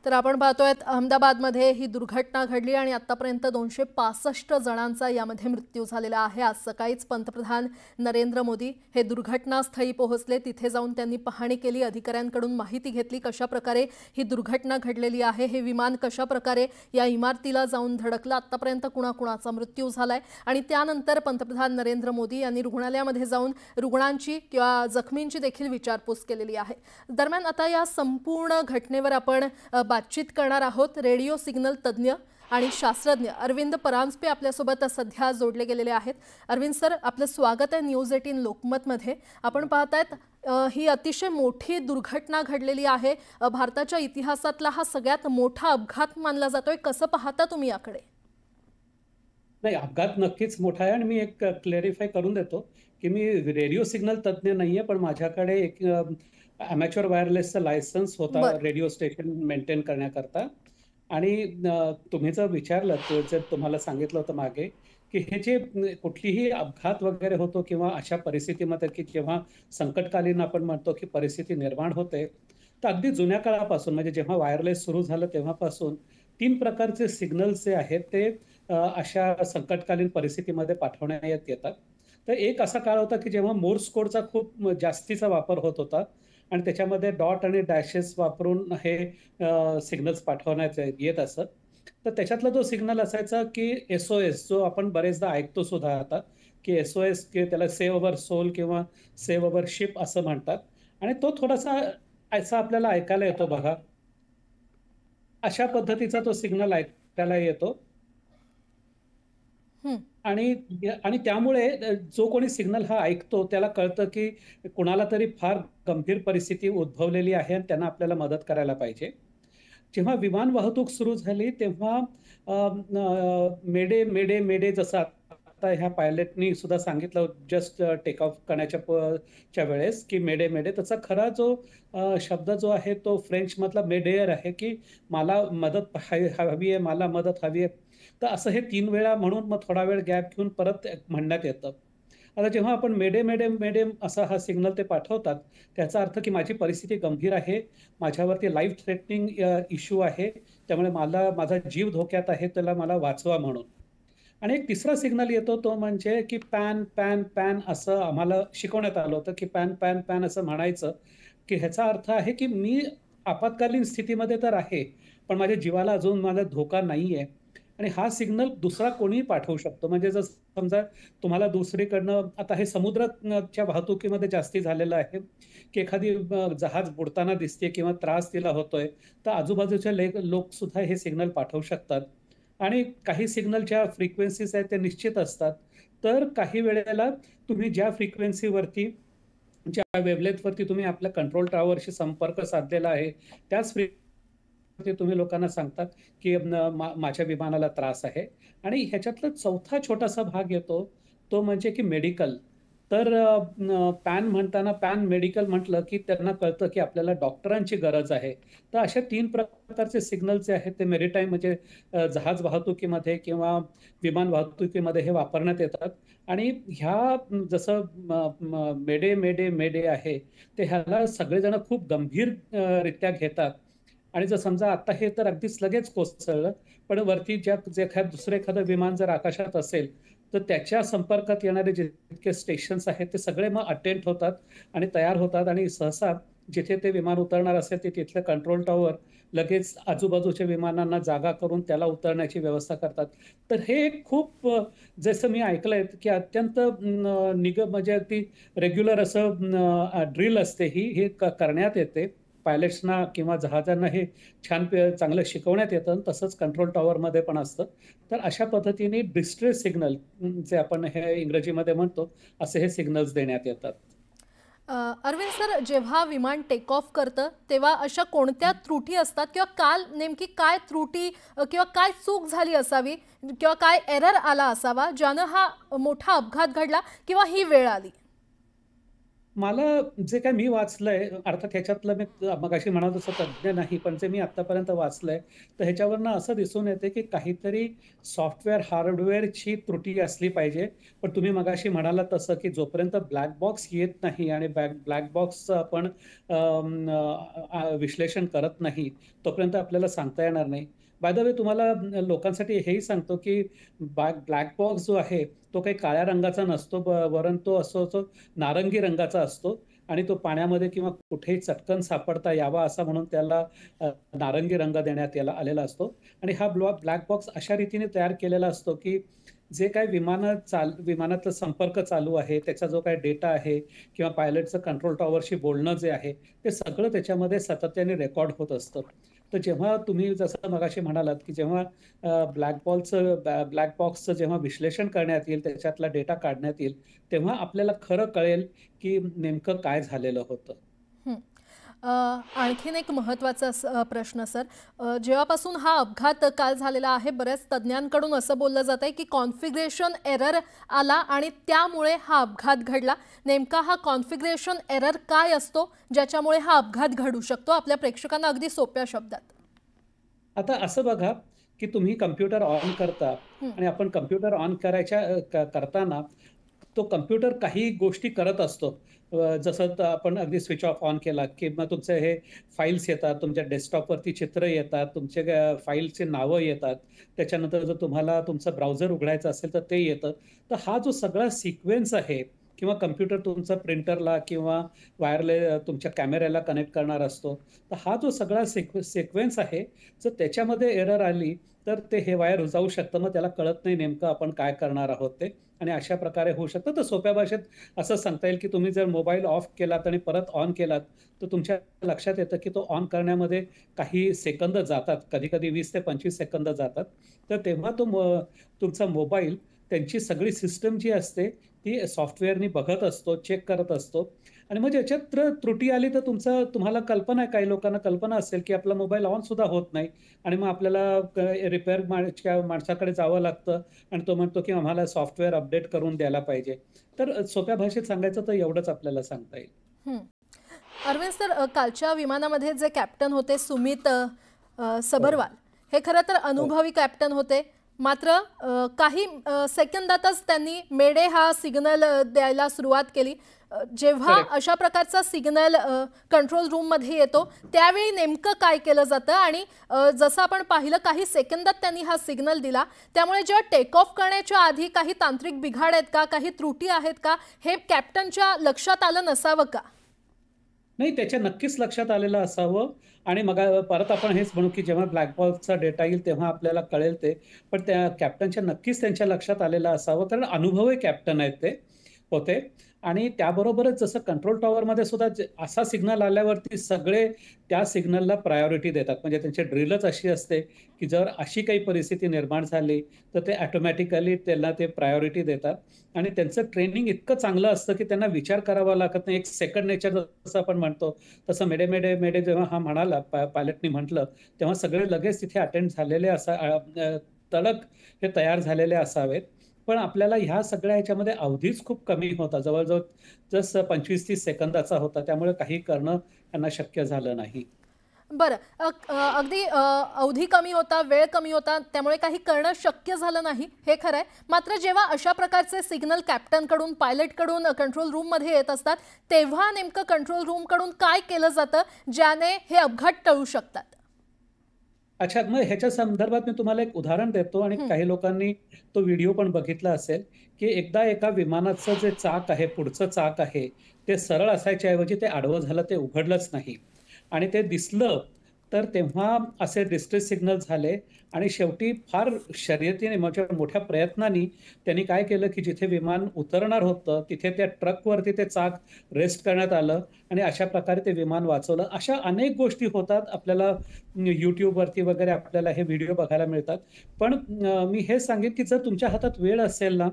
तर आपण पाहतोय अहमदाबादमध्ये ही दुर्घटना घडली आणि आतापर्यंत 265 जणांचा यामध्ये मृत्यू झालेला आहे। आज सकाळीच पंतप्रधान नरेंद्र मोदी हे दुर्घटनास्थळी पोहोचले। तिथे जाऊन त्यांनी पाहणी केली, अधिकाऱ्यांकडून माहिती घेतली कशा प्रकारे ही दुर्घटना घडलेली आहे, हे विमान कशा प्रकारे या इमारतीला जाऊन धडकलं, आतापर्यंत कुणाकुणाचा मृत्यू झालाय आणि त्यानंतर पंतप्रधान नरेंद्र मोदी यांनी रुग्णालयामध्ये जाऊन रुग्णांची किंवा जखमींची देखील विचारपूस केलेली आहे। दरम्यान आता या संपूर्ण घटनेवर आपण बातचीत करणार आहोत। रेडिओ सिग्नल तज्ञ आणि शास्त्रज्ञ अरविंद परांजपे आपल्यासोबत सध्या जोडले गेलेले आहेत। अरविंद सर, आपलं स्वागत आहे न्यूज 18 लोकमत मध्ये। आपण पाहतायत ही अतिशय मोठी दुर्घटना घडलेली आहे। भारताच्या इतिहासातला हा सगळ्यात मोठा अपघात मानला जातोय। कसं पाहता तुम्ही याकडे? नाही, अपघात नक्कीच मोठा आहे आणि मी एक क्लॅरिफाय करून देतो की मी रेडिओ सिग्नल तज्ञ नाहीये, पण माझ्याकडे एक अमॅच्युअर वायरलेसचं लायसन्स होता बर रेडिओ स्टेशन मेंटेन करण्याकरता। आणि तुम्ही जर विचारलं तर तुम्हाला सांगितलं होतं मागे की हे जे कुठलीही अपघात वगैरे होतो किंवा अशा परिस्थितीमध्ये की जेव्हा संकटकालीन आपण म्हणतो की परिस्थिती निर्माण होते, तर अगदी जुन्या काळापासून म्हणजे जेव्हा वायरलेस सुरू झालं तेव्हापासून 3 प्रकारचे सिग्नल्स जे आहेत ते अशा संकटकालीन परिस्थितीमध्ये पाठवण्यात येतात। तर एक असा काळ होता की जेव्हा मोर्स कोडचा खूप जास्तीचा वापर होत होता आणि त्याच्यामध्ये डॉट आणि डॅशेस वापरून हे सिग्नल्स पाठवण्यात येत असत। तर त्याच्यातला जो सिग्नल असायचा की SOS, जो आपण बरेचदा ऐकतो सुद्धा आता की SOS, की त्याला सेव्ह अवर सोल किंवा सेव्ह अवर शिप असं म्हणतात। आणि तो थोडासा असा आपल्याला ऐकायला येतो बघा, अशा पद्धतीचा तो सिग्नल ऐकायला येतो। हम्म आणि आणि त्यामुळे जो कोणी सिग्नल हा ऐकतो त्याला कळतं की कुणाला तरी फार गंभीर परिस्थिती उद्भवलेली आहे आणि त्यांना आपल्याला मदत करायला पाहिजे। जेव्हा विमान वाहतूक सुरू झाली तेव्हा मेडे मेडे मेडे, जसं आता ह्या पायलटनी सुद्धा सांगितलं जस्ट टेक ऑफ करण्याच्या च्या वेळेस की मेडे मेडे, त्याचा खरा जो शब्द जो आहे तो फ्रेंच मधला मेडेयर आहे की मला मदत हवी आहे, मला मदत हवी आहे। तर असं हे 3 वेळा म्हणून मग थोडा वेळ गॅप घेऊन परत म्हणण्यात येतं। आता जेव्हा आपण मेडे मेडे मेडे असा हा सिग्नल ते पाठवतात, त्याचा अर्थ की माझी परिस्थिती गंभीर आहे, माझ्यावरती लाईफ थ्रेटनिंग इश्यू आहे, त्यामुळे मला माझा जीव धोक्यात आहे, त्याला मला वाचवा म्हणून। आणि एक तिसरा सिग्नल येतो तो म्हणजे की पॅन पॅन पॅन असं आम्हाला शिकवण्यात आलं होतं की पॅन पॅन पॅन असं म्हणायचं, की ह्याचा अर्थ आहे की मी आपत्कालीन स्थितीमध्ये तर आहे, पण माझ्या जीवाला अजून मला धोका नाहीये। आणि हा सिग्नल दुसरा कोणीही पाठवू शकतो। म्हणजे जर समजा तुम्हाला दुसरीकडनं, आता हे समुद्राच्या वाहतुकीमध्ये जास्ती झालेलं आहे की एखादी जहाज बुडताना दिसते किंवा त्रास तिला होतोय, तर आजूबाजूचे लोक सुद्धा हे सिग्नल पाठवू शकतात। आणि काही सिग्नलच्या फ्रिक्वेन्सीज आहेत ते निश्चित असतात। तर काही वेळेला तुम्ही ज्या फ्रिक्वेन्सीवरती, ज्या वेव्हलेंथवरती तुम्ही आपल्या कंट्रोल टॉवरशी संपर्क साधलेला आहे, त्याच ते तुम्ही लोकांना सांगतात की माझ्या विमानाला त्रास आहे। आणि ह्याच्यातला चौथा छोटासा भाग येतो तो म्हणजे की मेडिकल। तर पॅन म्हणताना पॅन मेडिकल म्हटलं की त्यांना कळतं की आपल्याला डॉक्टरांची गरज आहे। तर अशा 3 प्रकारचे सिग्नल जे आहेत ते मेरिटाईम म्हणजे जहाज वाहतुकीमध्ये किंवा विमान वाहतुकीमध्ये हे वापरण्यात येतात। आणि ह्या जसं मेडे मेडे मेडे आहे, ते ह्याला सगळेजण खूप गंभीर रित्या घेतात। आणि जर समजा आता हे तर अगदीच लगेच कोसळलं, पण वरती जे दुसरं एखादं विमान जर आकाशात असेल तर त्याच्या संपर्कात येणारे जितके स्टेशन्स आहेत ते सगळे मग अटेंड होतात आणि तयार होतात। आणि सहसा जिथे ते विमान उतरणार असेल ते तिथलं कंट्रोल टॉवर लगेच आजूबाजूच्या विमानांना जागा करून त्याला उतरण्याची व्यवस्था करतात। तर हे एक खूप जसं मी ऐकलंय की अत्यंत म्हणजे अगदी रेग्युलर असं ड्रिल असते ही हे करण्यात येते पायलट्सना किंवा जहाजांना। हे छान चांगलं शिकवण्यात येतं, तसंच कंट्रोल टॉवरमध्ये पण असतं। तर अशा पद्धतीने डिस्ट्रेस सिग्नल, जे आपण हे इंग्रजीमध्ये म्हणतो, असे हे सिग्नल्स देण्यात येतात। अरविंद सर, जेव्हा विमान टेक ऑफ करतं तेव्हा अशा कोणत्या त्रुटी असतात किंवा काल नेमकी काय त्रुटी किंवा काय चूक झाली असावी किंवा काय एरर आला असावा ज्यानं हा मोठा अपघात घडला किंवा ही वेळ आली? मला जे काही मी वाचलंय, अर्थात ह्याच्यातलं मी मगाशी म्हणालो तसं तज्ञ नाही, पण जे मी आत्तापर्यंत वाचलंय, तर ह्याच्यावरनं असं दिसून येते की काहीतरी सॉफ्टवेअर, हार्डवेअरची त्रुटी असली पाहिजे. पण तुम्ही मगाशी म्हणालात तसं की जोपर्यंत ब्लॅक बॉक्स येत नाही आणि ब्लॅक बॉक्सचं आपण विश्लेषण करत नाही, तोपर्यंत आपल्याला सांगता येणार नाही. बाय द वे, तुम्हाला लोकांसाठी हेही सांगतो की ब्लॅक बॉक्स जो आहे तो काही काळ्या रंगाचा नसतो, वरन तो असो नारंगी रंगाचा असतो आणि तो पाण्यामध्ये किंवा कुठेही चटकन सापडता यावा असा म्हणून त्याला नारंगी रंग देण्यात याला आलेला असतो. आणि हा ब्लॅक बॉक्स अशा रीतीने तयार केलेला असतो की जे काही विमानातला संपर्क चालू आहे, त्याचा जो काही डेटा आहे किंवा पायलटचं कंट्रोल टॉवरशी बोलणं जे आहे, ते सगळं त्याच्यामध्ये सातत्याने रेकॉर्ड होत असतं. तर जेव्हा तुम्ही जसं मगाशी म्हणालात की जेव्हा ब्लॅक बॉक्सचं जेव्हा विश्लेषण करण्यात येईल, त्याच्यातला डेटा काढण्यात येईल, तेव्हा आपल्याला खरं कळेल की नेमकं काय झालेलं होतं. हं. आणखीन एक महत्त्वाचा प्रश्न सर, जेव्हापासून हा अपघात काल झालेला आहे, बऱ्याच तज्ज्ञांकडून असं बोललं जात आहे की कॉन्फिगरेशन एरर आला आणि त्यामुळे हा अपघात घडला. नेमका हा कॉन्फिगरेशन एरर काय असतो ज्याच्यामुळे हा अपघात घडू शकतो, आपल्या प्रेक्षकांना अगदी सोप्या शब्दात? आता असं बघा की तुम्ही कम्प्युटर ऑन करता हं. आणि आपण कम्प्युटर ऑन करताना तो कम्प्युटर काही गोष्टी करत असतो. जसं तर आपण अगदी स्विच ऑफ ऑन केला की मग तुमचे हे फाईल्स येतात, तुमच्या डेस्कटॉपवरती चित्र येतात, तुमचे फाईलचे नावं येतात. त्याच्यानंतर जर तुम्हाला तुमचं ब्राउझर उघडायचं असेल तर ते येतं. तर हा जो सगळा सिक्वेन्स आहे किंवा कम्प्युटर तुमचा प्रिंटरला किंवा तुमच्या कॅमेऱ्याला कनेक्ट करणार असतो. तर हा जो सगळा सिक्वेन्स आहे, जर त्याच्यामध्ये एरर आली तर ते हे वायर जाऊ शकतं. मग त्याला कळत नाही नेमकं आपण काय करणार आहोत ते, आणि अशा प्रकारे होऊ शकतं. तर सोप्या भाषेत असं सांगता येईल की तुम्ही जर मोबाईल ऑफ केलात आणि परत ऑन केलात, तर तुमच्या लक्षात येतं की तो ऑन करण्यामध्ये काही सेकंद जातात, कधी कधी 20 ते 25 सेकंद जातात. तर तेव्हा तुमचा मोबाईल त्यांची सगळी सिस्टम जी असते ती सॉफ्टवेअरनी बघत असतो, चेक करत असतो. आणि मग याच्यात त्रुटी आली तर तुम्हाला कल्पना आहे, काही लोकांना कल्पना असेल की आपला मोबाईल ऑन सुद्धा होत नाही आणि मग आपल्याला रिपेअर माणसाकडे जावं लागतं आणि तो म्हणतो की आम्हाला सॉफ्टवेअर अपडेट करून द्यायला पाहिजे. तर सोप्या भाषेत सांगायचं तर एवढंच आपल्याला सांगता येईल. हं. अरविंद सर, कालच्या विमानामध्ये जे कॅप्टन होते सुमित हो, सबरवाल, हे खरं तर हो. अनुभवी कॅप्टन होते. मात्र काही सेकंदातच त्यांनी मेडे हा सिग्नल द्यायला सुरुवात केली. जेव्हा करेक्ट. अशा प्रकारचा सिग्नल कंट्रोल रूममध्ये येतो, त्यावेळी नेमकं काय केलं जातं? आणि जसं आपण पाहिलं, काही सेकंदात त्यांनी हा सिग्नल दिला. त्यामुळे जेव्हा टेक ऑफ करण्याच्या आधी काही तांत्रिक बिघाड आहेत का, काही त्रुटी आहेत का, हे कॅप्टनच्या लक्षात आलं नसावं का? नाही, त्याच्या नक्कीच लक्षात आलेलं असावं. आणि मग परत आपण हेच म्हणू की जेव्हा ब्लॅक बॉक्सचा डेटा येईल तेव्हा आपल्याला कळेल ते. पण त्या कॅप्टनच्या नक्कीच त्यांच्या लक्षात आलेलं असावं, कारण अनुभवी कॅप्टन आहेत ते होते. आणि त्याबरोबरच जसं कंट्रोल टॉवरमध्ये सुद्धा असा सिग्नल आल्यावरती सगळे त्या सिग्नलला प्रायोरिटी देतात. म्हणजे त्यांची ड्रिलच अशी असते की जर अशी काही परिस्थिती निर्माण झाली तर ते ऑटोमॅटिकली त्यांना ते प्रायोरिटी देतात. आणि त्यांचं ट्रेनिंग इतकं चांगलं असतं की त्यांना विचार करावा लागत नाही. एक सेकंड नेचर जसं आपण म्हणतो तसं मेडे मेडे मेडे जेव्हा हा म्हणाला, पायलटनी म्हटलं, तेव्हा सगळे लगेच तिथे अटेंड झालेले तडक हे तयार झालेले असावेत. पण आपल्याला ह्या सगळ्या ह्याच्यामध्ये अवधीच खूप कमी होता, जवळजवळ जसं 25-30 सेकंदाचा होता, त्यामुळे काही करणं त्यांना शक्य झालं नाही. बरं. अगदी अवधी कमी होता, वेळ कमी होता, त्यामुळे काही करणं शक्य झालं नाही, हे खरं आहे. मात्र जेव्हा अशा प्रकारचे सिग्नल कॅप्टनकडून, पायलटकडून कंट्रोल रूममध्ये येत असतात, तेव्हा नेमकं कंट्रोल रूमकडून काय केलं जातं, ज्याने हे अपघात टळू शकतात? अच्छा, मग ह्याच्या संदर्भात मी तुम्हाला एक उदाहरण देतो आणि हं. काही लोकांनी तो व्हिडिओ पण बघितला असेल, की एकदा एका विमानाचं जे चाक आहे, पुढचं चाक आहे, ते सरळ असायच्या ऐवजी ते आडवं झालं, ते उघडलंच नाही. आणि ते दिसलं तर तेव्हा असे डिस्ट्रेस सिग्नल झाले आणि शेवटी फार शर्यतीने, म्हणजे मोठ्या प्रयत्नांनी त्यांनी काय केलं, की जिथे विमान उतरणार होतं तिथे त्या ट्रकवरती ते चाक रेस्ट करण्यात आलं आणि अशा प्रकारे ते विमान वाचवलं. अशा अनेक गोष्टी होतात आपल्याला YouTubeवरती वगैरे आपल्याला हे व्हिडिओ बघायला मिळतात. पण मी हे सांगेन की जर तुमच्या हातात वेळ असेल ना,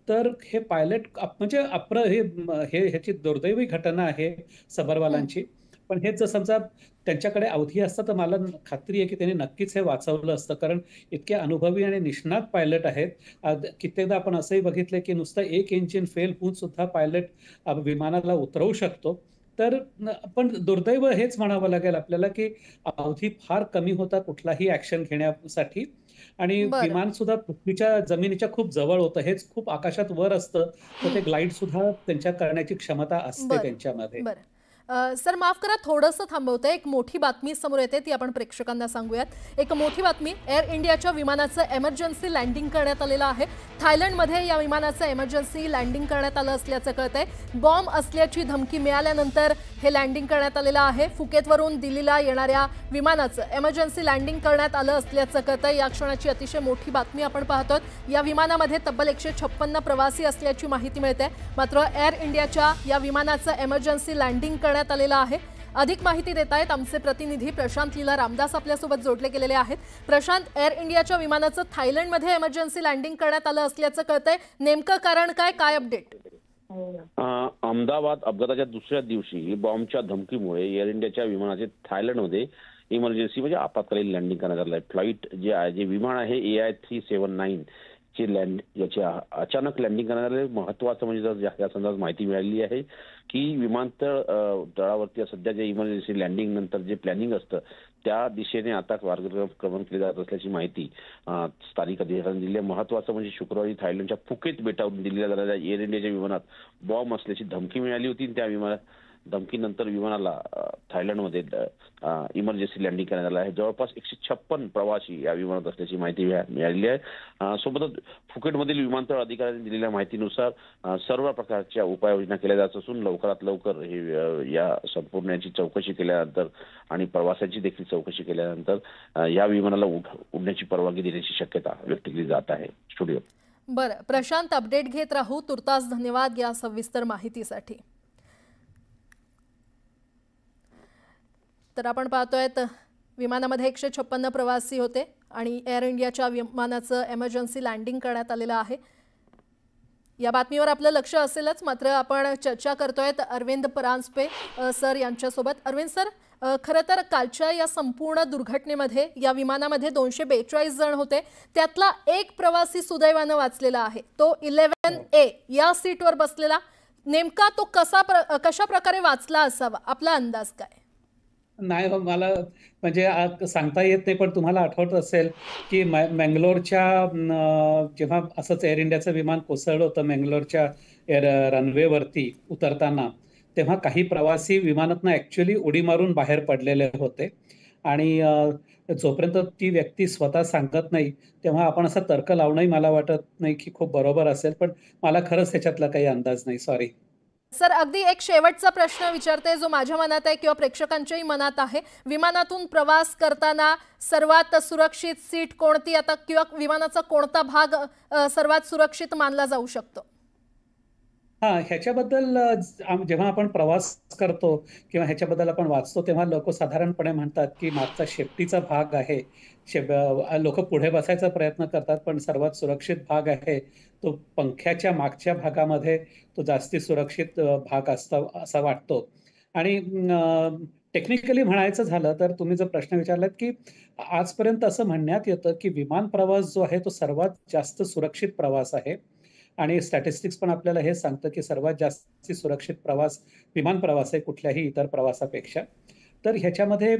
तर हे पायलट म्हणजे ह्याची दुर्दैवी घटना आहे हं. सबरवालांची. पण हेच जर समजा त्यांच्याकडे अवधी असतं तर मला खात्री आहे की त्यांनी नक्कीच हे वाचवलं असतं, कारण इतके अनुभवी आणि निष्णात पायलट आहेत. कित्येकदा आपण असंही बघितलं की नुसतं एक इंजिन फेल होऊन सुद्धा पायलट विमानाला उतरवू शकतो. तर पण दुर्दैव हेच म्हणावं लागेल आपल्याला की अवधी फार कमी होता कुठलाही ऍक्शन घेण्यासाठी, आणि बरं. विमान सुद्धा पृथ्वीच्या जमिनीच्या खूप जवळ होतं. हेच खूप आकाशात वर असतं, तर ते ग्लाइड सुद्धा त्यांच्या करण्याची क्षमता असते बरं, त्यांच्यामध्ये. बरं. सर माफ करा, थोडंसं थांबवते. एक मोठी बातमी समोर येते, ती आपण प्रेक्षकांना सांगूयात. एक मोठी बातमी, एअर इंडियाच्या विमानाचं एमर्जन्सी लँडिंग करण्यात आलेलं आहे. थायलंडमध्ये या विमानाचं एमर्जन्सी लँडिंग करण्यात आलं असल्याचं कळतंय. बॉम्ब असल्याची धमकी मिळाल्यानंतर हे लँडिंग करण्यात आलेलं आहे. फुकेतवरून दिल्लीला येणाऱ्या विमानाचं एमर्जन्सी लँडिंग करण्यात आलं असल्याचं कळतंय. या क्षणाची अतिशय मोठी बातमी आपण पाहतोय. या विमानामध्ये तब्बल 156 प्रवासी असल्याची माहिती मिळते. मात्र एअर इंडियाच्या या विमानाचं एमर्जन्सी लँडिंग करण्यात आलेलं आहे. अधिक माहिती देत आहेत आमचे प्रतिनिधी प्रशांत लीला रामदास आपल्यासोबत जोडले गेलेले आहेत. प्रशांत, एअर इंडियाच्या विमानाचं थायलंडमध्ये एमर्जन्सी लँडिंग करण्यात आलं असल्याचं कळतंय. नेमकं कारण काय अपडेट? अहमदाबाद अपघाताच्या दुसऱ्या दिवशी बॉम्बच्या धमकीमुळे एअर इंडियाच्या विमानाचे थायलंडमध्ये इमर्जन्सी म्हणजे आपत्कालीन लँडिंग करण्यात आलं आहे. फ्लाईट जे विमान आहे AI379 चे याची अचानक लँडिंग करण्यात आले. महत्वाचं म्हणजे या संदर्भात माहिती मिळालेली आहे की विमानतळ तळावरती सध्या जे इमर्जन्सी लँडिंग नंतर जे प्लॅनिंग असतं त्या दिशेने आता मार्गक्रमण केले जात असल्याची माहिती स्थानिक अधिकाऱ्यांनी दिली आहे. महत्वाचं म्हणजे शुक्रवारी थायलंडच्या फुकेत बेटावरून दिल्लीला जाणाऱ्या एअर इंडियाच्या विमानात बॉम्ब असल्याची धमकी मिळाली होती. त्या धमकीनंतर विमानाला थायलंडमध्ये इमर्जन्सी लँडिंग करण्यात आलं आहे. जवळपास 156 प्रवासी या विमानात असल्याची माहिती मिळालेली आहे. सोबतच फुकेटमधील विमानतळ अधिकाऱ्यांनी दिलेल्या माहितीनुसार सर्व प्रकारच्या उपाययोजना केल्या जात असून लवकरात लवकर हे या संपूर्ण याची चौकशी केल्यानंतर आणि प्रवाशांची देखील चौकशी केल्यानंतर या विमानाला उडण्याची परवानगी देण्याची शक्यता व्यक्त केली जात आहे. स्टुडिओ. बरं प्रशांत, अपडेट घेत राहू. तुर्तास धन्यवाद या सविस्तर माहितीसाठी. तर आपण पाहतोय विमानामध्ये 156 प्रवासी होते आणि एअर इंडियाच्या विमानाचं एमर्जन्सी लँडिंग करण्यात आलेलं आहे. या बातमीवर आपलं लक्ष असेलच, मात्र आपण चर्चा करतोय अरविंद परांजपे सर यांच्यासोबत. अरविंद सर, खरं तर कालच्या या संपूर्ण दुर्घटनेमध्ये या विमानामध्ये 242 जण होते. त्यातला एक प्रवासी सुदैवानं वाचलेला आहे. तो 11A या सीटवर बसलेला. नेमका तो कशा प्रकारे वाचला असावा, आपला अंदाज काय? नाही हो, मला म्हणजे सांगता येत नाही, पण तुम्हाला आठवत असेल की मंगलोरच्या जेव्हा असंच एअर इंडियाचं विमान कोसळलं होतं मंगलोरच्या रनवेवरती उतरताना, तेव्हा काही प्रवासी विमानातनं ऍक्च्युअली उडी मारून बाहेर पडलेले होते. आणि जोपर्यंत ती व्यक्ती स्वतः सांगत नाही तेव्हा आपण असा तर्क लावणंही मला वाटत नाही की खूप बरोबर असेल, पण मला खरंच त्याच्यातला काही अंदाज नाही. सॉरी सर, अगदी एक शेवटचा प्रश्न विचारते जो माझ्या मनात आहे किंवा प्रेक्षकांच्याही मनात आहे. विमानातून प्रवास करताना सर्वात सुरक्षित सीट कोणती आता, किंवा विमानाचा कोणता भाग सर्वात सुरक्षित मानला जाऊ शकतो? ह्याच्याबद्दल जेव्हा आपण प्रवास करतो किंवा ह्याच्याबद्दल आपण वाचतो तेव्हा लोक साधारणपणे म्हणतात की मागचा शेपटीचा भाग आहे, लोक पुढे बसायचा प्रयत्न करतात, पण सर्वात सुरक्षित भाग आहे तो पंख्याच्या मागच्या भागामध्ये, तो जास्ती सुरक्षित भाग असा वाटतो. आणि टेक्निकली म्हणायचं झालं तर तुम्ही जो प्रश्न विचारलात की आजपर्यंत असं म्हणण्यात येतं की विमान प्रवास जो आहे तो सर्वात जास्त सुरक्षित प्रवास आहे. आणि स्टॅटिस्टिक्स पण आपल्याला हे सांगतं की सर्वात जास्त सुरक्षित प्रवास विमान प्रवास आहे कुठल्याही इतर प्रवासापेक्षा. तर ह्याच्यामध्ये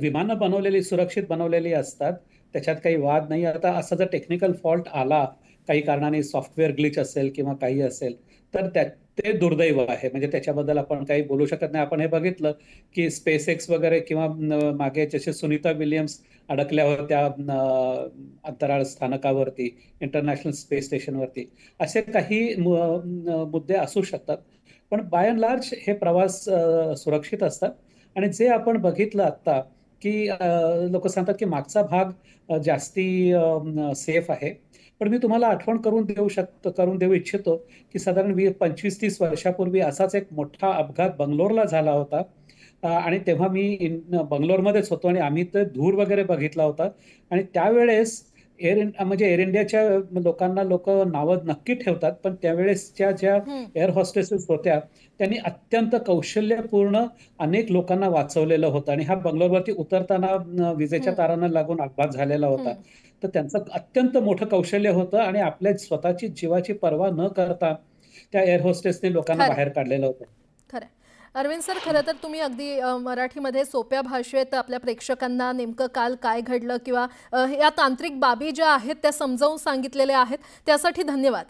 विमानं बनवलेली सुरक्षित बनवलेली असतात, त्याच्यात काही वाद नाही. आता असा जर टेक्निकल फॉल्ट आला, काही कारणाने सॉफ्टवेअर ग्लिच असेल किंवा काही असेल, तर ते दुर्दैव आहे, म्हणजे त्याच्याबद्दल आपण काही बोलू शकत नाही. आपण हे बघितलं की स्पेस एक्स वगैरे किंवा मागे जसे सुनीता विलियम्स अडकल्या होत्या अंतराळ स्थानकावरती, इंटरनॅशनल स्पेस स्टेशनवरती, असे काही मुद्दे असू शकतात. पण बाय अँड लार्ज हे प्रवास सुरक्षित असतात. आणि जे आपण बघितलं आता की लोक सांगतात की मागचा भाग जास्ती सेफ आहे, पण मी तुम्हाला आठवण करून देऊ इच्छितो की साधारण 25-30 वर्षापूर्वी असाच एक मोठा अपघात बंगलोरला झाला होता. आणि तेव्हा मी बंगलोरमध्येच होतो आणि आम्ही ते धूर वगैरे बघितला होता. आणि त्यावेळेस म्हणजे एअर इंडियाच्या लोकांना लोक नावं नक्की ठेवतात, पण त्यावेळेसच्या ज्या एअर हॉस्टेसेस होत्या त्यांनी अत्यंत कौशल्यपूर्ण अनेक लोकांना वाचवलेलं होतं आणि हा बंगलोरवरती उतरताना विजेच्या तारांना लागून अपघात झालेला होता. तर त्यांचं अत्यंत मोठं कौशल्य होतं आणि आपल्या स्वतःची जीवाची पर्वा न करता त्या एअर होस्टेसने लोकांना खरं बाहेर काढलेलं होतं. खरं अरविंद सर, खरं तर तुम्ही अगदी मराठीमध्ये सोप्या भाषेत आपल्या प्रेक्षकांना नेमकं काल काय घडलं किंवा या तांत्रिक बाबी ज्या आहेत त्या समजावून सांगितलेल्या आहेत, त्यासाठी धन्यवाद.